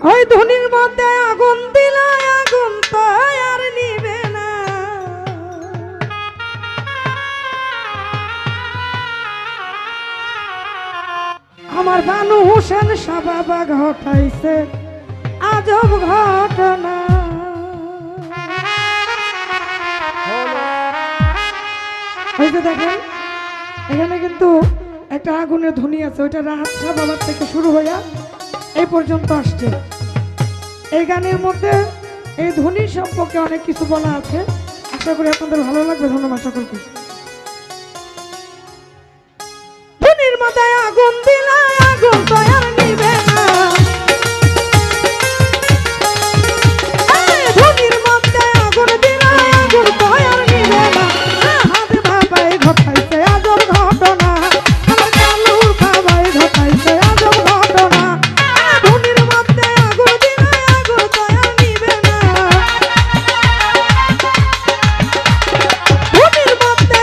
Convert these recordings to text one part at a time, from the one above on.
ওই ধনির মধ্যে আগুন দিলে আগুন তো আর নিবে না। আমার বানু হোসেন সাবাবা ঘটাইছে আজব ঘটনা। ওই যে দেখেন এখানে কিন্তু একটা আগুনের ধ্বনি আছে, ওইটা রাহাত শাহ বাবার থেকে শুরু হইয়া এই পর্যন্ত আসছে। এই গানের মধ্যে এই ধ্বনি সম্পর্কে অনেক কিছু বলা আছে, আশা করি আপনাদের ভালো লাগবে। ধন্যবাদ সকলকে। ধ্বনির মাথায় আগুন দিলে আগুন তো আর নিবে না। ধ্বনির মধ্যে আগুন দিলে আগুন তো আর নিবে না। হাত বাবাই ঘটাইছে আজব ঘটনা, আমার কালুর বাবাই ঘটাইছে আজব ঘটনা। ধ্বনির মধ্যে আগুন দিলে আগুন তো আর নিবে না। ধ্বনির মধ্যে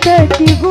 হইতে কি